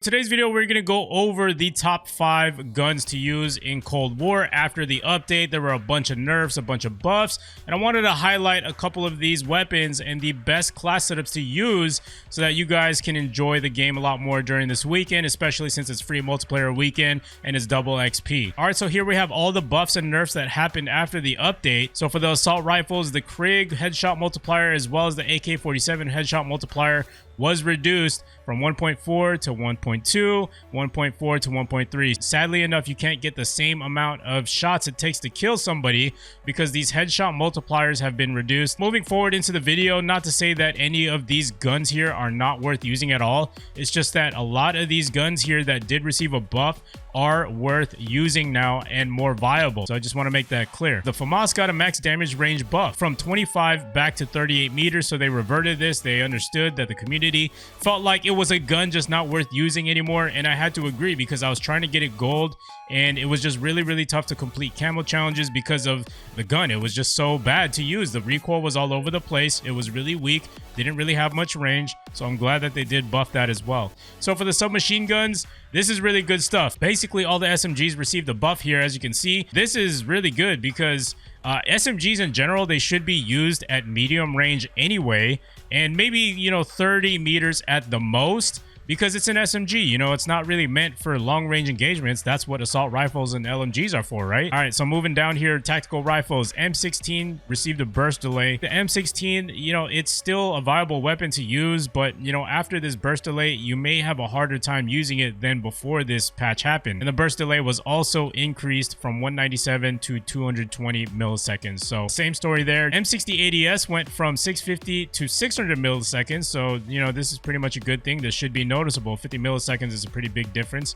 Today's video, we're going to go over the top 5 guns to use in Cold War. After the update, there were a bunch of nerfs, a bunch of buffs, and I wanted to highlight a couple of these weapons and the best class setups to use so that you guys can enjoy the game a lot more during this weekend, especially since it's free multiplayer weekend and it's double XP. Alright, so here we have all the buffs and nerfs that happened after the update. So for the assault rifles, the Krig headshot multiplier as well as the AK-47 headshot multiplier was reduced from 1.4 to 1.2, 1.4 to 1.3. Sadly enough, you can't get the same amount of shots it takes to kill somebody because these headshot multipliers have been reduced. Moving forward into the video, not to say that any of these guns here are not worth using at all. It's just that a lot of these guns here that did receive a buff are worth using now and more viable. So I just want to make that clear. The FAMAS got a max damage range buff from 25 back to 38 meters. So they reverted this. They understood that the community felt like it was a gun just not worth using anymore. And I had to agree because I was trying to get it gold and it was just really tough to complete camo challenges because of the gun. It was just so bad to use. The recoil was all over the place. It was really weak. Didn't really have much range. So I'm glad that they did buff that as well. So for the submachine guns, this is really good stuff. Basically, all the SMGs received a buff here. As you can see, this is really good because SMGs in general, they should be used at medium range anyway. And maybe, 30 meters at the most. Because it's an SMG, it's not really meant for long-range engagements. That's what assault rifles and LMGs are for, right? All right, so moving down here, tactical rifles. M16 received a burst delay. The M16, it's still a viable weapon to use, but, after this burst delay, you may have a harder time using it than before this patch happened. And the burst delay was also increased from 197 to 220 milliseconds. So same story there. M60 ADS went from 650 to 600 milliseconds. So, this is pretty much a good thing. This should be noticeable. 50 milliseconds is a pretty big difference.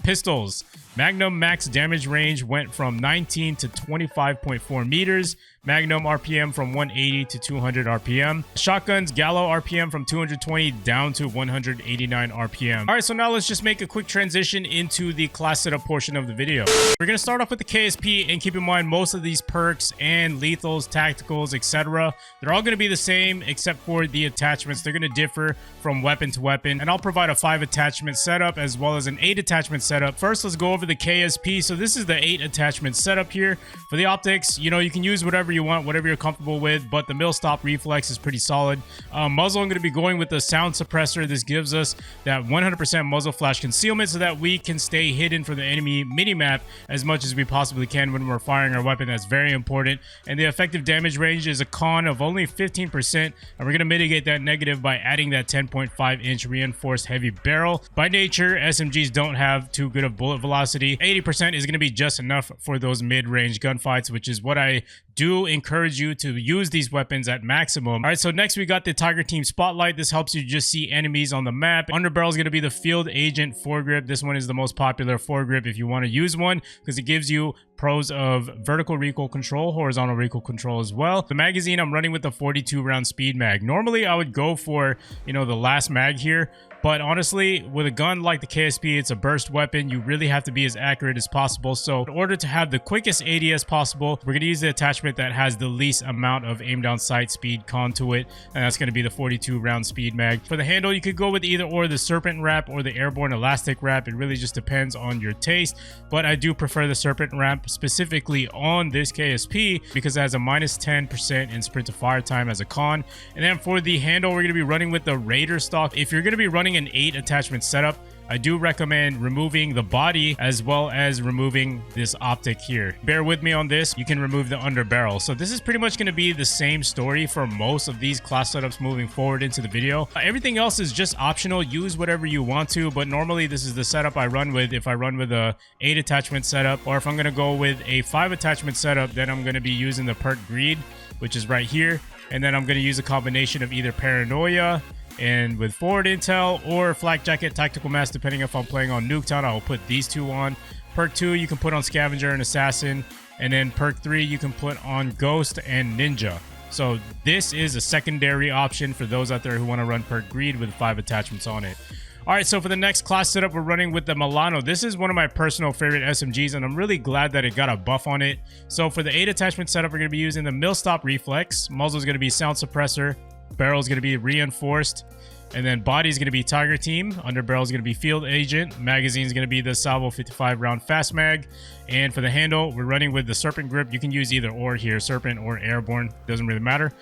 Pistols. Magnum max damage range went from 19 to 25.4 meters. Magnum RPM from 180 to 200 RPM. Shotguns, Gallo RPM from 220 down to 189 RPM. All right, so now let's just make a quick transition into the class setup portion of the video. We're going to start off with the KSP, and keep in mind most of these perks and lethals, tacticals, etc. they're all going to be the same except for the attachments. They're going to differ from weapon to weapon, and I'll provide a 5 attachment setup as well as an 8 attachment setup. First, let's go over the KSP. So this is the 8 attachment setup here. For the optics, you can use whatever you want, whatever you're comfortable with, but the mill stop reflex is pretty solid. Muzzle, I'm going to be going with the sound suppressor. This gives us that 100% muzzle flash concealment so that we can stay hidden for the enemy minimap as much as we possibly can when we're firing our weapon. That's very important. And the effective damage range is a con of only 15%, and we're going to mitigate that negative by adding that 10.5-inch reinforced heavy barrel. By nature, SMGs don't have too good of bullet velocity. 80% is going to be just enough for those mid-range gunfights, which is what I do encourage you to use these weapons at maximum. All right, so next we got the Tiger Team Spotlight. This helps you just see enemies on the map. Underbarrel is going to be the Field Agent foregrip. This one is the most popular foregrip if you want to use one because it gives you pros of vertical recoil control, horizontal recoil control as well. The magazine, I'm running with the 42 round speed mag. Normally I would go for, the last mag here, but honestly, with a gun like the KSP, it's a burst weapon. You really have to be as accurate as possible. So in order to have the quickest ADS possible, we're going to use the attachment that has the least amount of aim down sight speed con to it. And that's going to be the 42 round speed mag. For the handle, you could go with either or the Serpent Wrap or the Airborne Elastic Wrap. It really just depends on your taste. But I do prefer the Serpent Wrap specifically on this KSP because it has a minus 10% in sprint to fire time as a con. And then for the handle, we're going to be running with the Raider stock. If you're going to be running an 8 attachment setup, I do recommend removing the body as well as removing this optic here. Bear with me on this. You can remove the underbarrel. So this is pretty much going to be the same story for most of these class setups moving forward into the video. Everything else is just optional. Use whatever you want to, but normally this is the setup I run with. If I run with a 8 attachment setup, or if I'm going to go with a 5 attachment setup, then I'm going to be using the perk Greed, which is right here. And then I'm going to use a combination of either Paranoia and with forward intel or flak jacket tactical mask, depending if I'm playing on Nuketown. I will put these two on. Perk 2 you can put on Scavenger and Assassin, and then perk 3 you can put on Ghost and Ninja. So this is a secondary option for those out there who want to run perk Greed with 5 attachments on it. All right, so for the next class setup, we're running with the Milano. This is one of my personal favorite SMGs, and I'm really glad that it got a buff on it. So for the 8 attachment setup, we're going to be using the mill stop reflex. Muzzle is going to be sound suppressor. Barrel is going to be reinforced. And then body is going to be Tiger Team. Underbarrel is going to be Field Agent. Magazine is going to be the Salvo 55 round fast mag. And for the handle, we're running with the Serpent grip. You can use either or here, Serpent or Airborne. Doesn't really matter.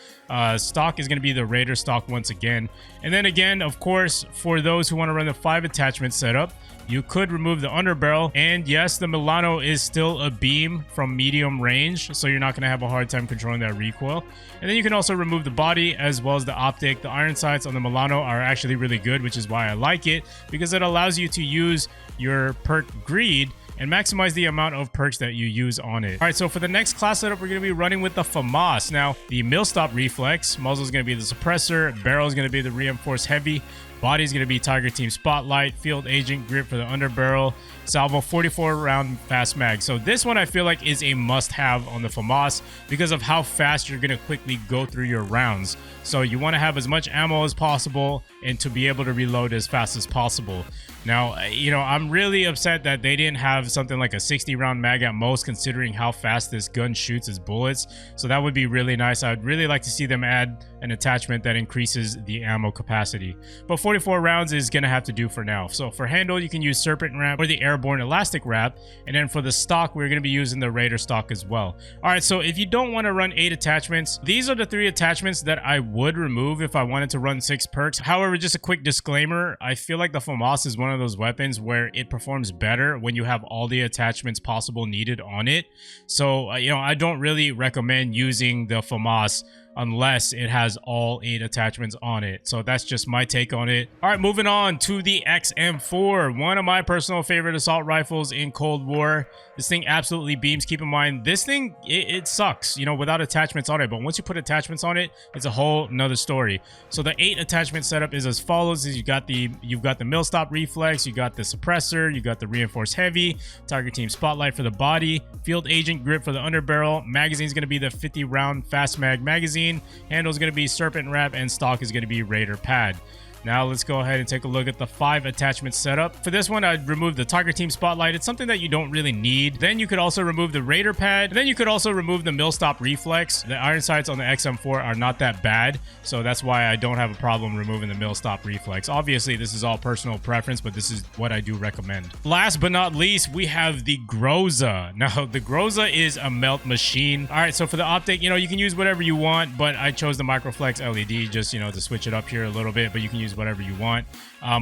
Stock is going to be the Raider stock once again. And then again, of course, for those who want to run the 5 attachment setup, you could remove the underbarrel. And yes, the Milano is still a beam from medium range, so you're not going to have a hard time controlling that recoil. And then you can also remove the body as well as the optic. The iron sights on the Milano are actually really good, which is why I like it, because it allows you to use your perk greed and maximize the amount of perks that you use on it. All right, so for the next class setup, we're going to be running with the FAMAS. Now, the mill stop reflex, muzzle is going to be the suppressor, barrel is going to be the reinforced heavy, body is going to be Tiger Team Spotlight, Field Agent grip for the underbarrel, Salvo 44 round fast mag. So this one I feel like is a must-have on the FAMAS because of how fast you're going to quickly go through your rounds. So you want to have as much ammo as possible and to be able to reload as fast as possible. Now, you know, I'm really upset that they didn't have something like a 60 round mag at most, considering how fast this gun shoots its bullets. So that would be really nice. I would really like to see them add an attachment that increases the ammo capacity. But 44 rounds is going to have to do for now. So for handle, you can use Serpent wrap or the Airborne elastic wrap. And then for the stock, we're going to be using the Raider stock as well. All right, so if you don't want to run 8 attachments, these are the 3 attachments that I would remove if I wanted to run 6 perks. However, just a quick disclaimer, I feel like the FAMAS is one of those weapons where it performs better when you have all the attachments possible needed on it. So, you know, I don't really recommend using the FAMAS unless it has all 8 attachments on it. So that's just my take on it. All right, moving on to the XM4, one of my personal favorite assault rifles in Cold War. This thing absolutely beams. Keep in mind, this thing, it sucks, you know, without attachments on it. But once you put attachments on it, it's a whole nother story. So the 8 attachment setup is as follows: you've got the mill stop reflex, you got the suppressor, you got the reinforced heavy, Tiger Team Spotlight for the body, Field Agent grip for the underbarrel, magazine is going to be the 50 round fast mag magazine, handle is going to be Serpent wrap, and stock is going to be Raider pad. Now let's go ahead and take a look at the 5 attachment setup. For this one, I'd remove the Tiger Team Spotlight. It's something that you don't really need. Then you could also remove the Raider pad. Then you could also remove the mill stop reflex. The iron sights on the XM4 are not that bad, so that's why I don't have a problem removing the mill stop reflex. Obviously, this is all personal preference, but this is what I do recommend. Last but not least, we have the 𝗧𝗘𝗔𝗠. Now, the 𝗧𝗘𝗔𝗠 is a melt machine. All right, so for the optic, you know, you can use whatever you want, but I chose the Microflex LED just, you know, to switch it up here a little bit, but you can use whatever you want.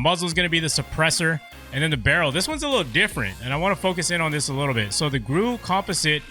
Muzzle is going to be the suppressor, and then the barrel. This one's a little different, and I want to focus in on this a little bit. So the 𝗧𝗘 composite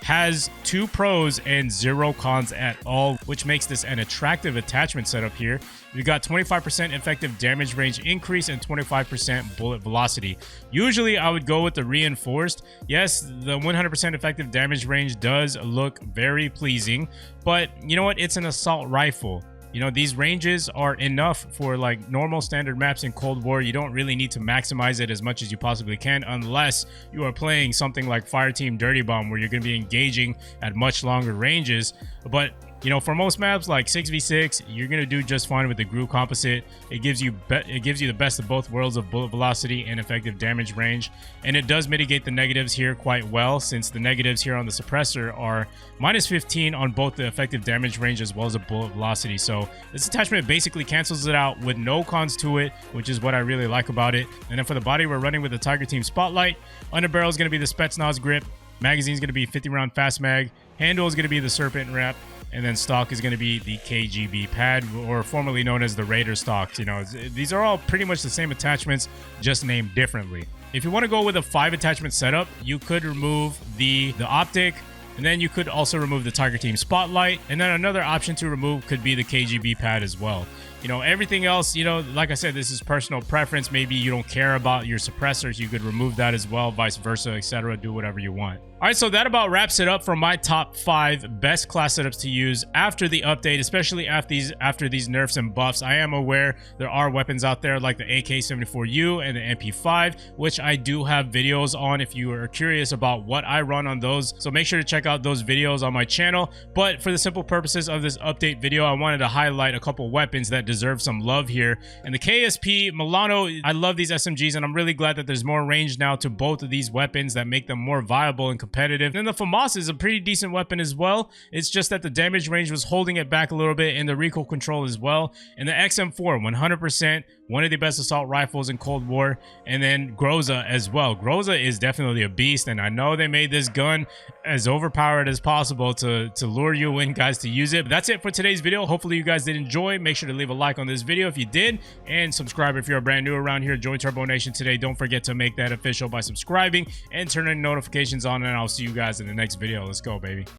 has 2 pros and 0 cons at all, which makes this an attractive attachment setup here. We've got 25% effective damage range increase and 25% bullet velocity. Usually I would go with the reinforced. Yes, the 100% effective damage range does look very pleasing, but you know what? It's an assault rifle. You know, these ranges are enough for like normal standard maps in Cold War. You don't really need to maximize it as much as you possibly can unless you are playing something like Fireteam Dirty Bomb, where you're going to be engaging at much longer ranges. But you know, for most maps like 6v6, you're going to do just fine with the 𝗧𝗘 composite. It gives you the best of both worlds of bullet velocity and effective damage range, and it does mitigate the negatives here quite well, since the negatives here on the suppressor are -15 on both the effective damage range as well as the bullet velocity. So this attachment basically cancels it out with no cons to it, which is what I really like about it. And then for the body, we're running with the Tiger Team Spotlight. Underbarrel is going to be the 𝗧𝗘𝗥𝗡𝗦 grip. Magazine is going to be 50 round fast mag. Handle is going to be the Serpent wrap. And then stock is going to be the KGB pad, or formerly known as the Raider stock. You know, these are all pretty much the same attachments, just named differently. If you want to go with a 5 attachment setup, you could remove the optic, and then you could also remove the Tiger Team Spotlight. And then another option to remove could be the KGB pad as well. You know, everything else, you know, like I said, this is personal preference. Maybe you don't care about your suppressors. You could remove that as well, vice versa, etc. Do whatever you want. All right, so that about wraps it up for my top 5 best class setups to use after the update, especially after these nerfs and buffs. I am aware there are weapons out there like the AK-74U and the MP5, which I do have videos on if you are curious about what I run on those. So make sure to check out those videos on my channel. But for the simple purposes of this update video, I wanted to highlight a couple weapons that deserve some love here. And the KSP Milano, I love these SMGs, and I'm really glad that there's more range now to both of these weapons that make them more viable and competitive. And then the FAMAS is a pretty decent weapon as well. It's just that the damage range was holding it back a little bit, and the recoil control as well. And the XM4, 100%, one of the best assault rifles in Cold War. And then 𝗧𝗧 as well. 𝗧𝗧 is definitely a beast, and I know they made this gun as overpowered as possible to lure you in, guys, to use it. But that's it for today's video. Hopefully you guys did enjoy. Make sure to leave a like on this video if you did, and subscribe if you're brand new around here. Join Turbo Nation today. Don't forget to make that official by subscribing and turning notifications on, and I'll see you guys in the next video. Let's go, baby.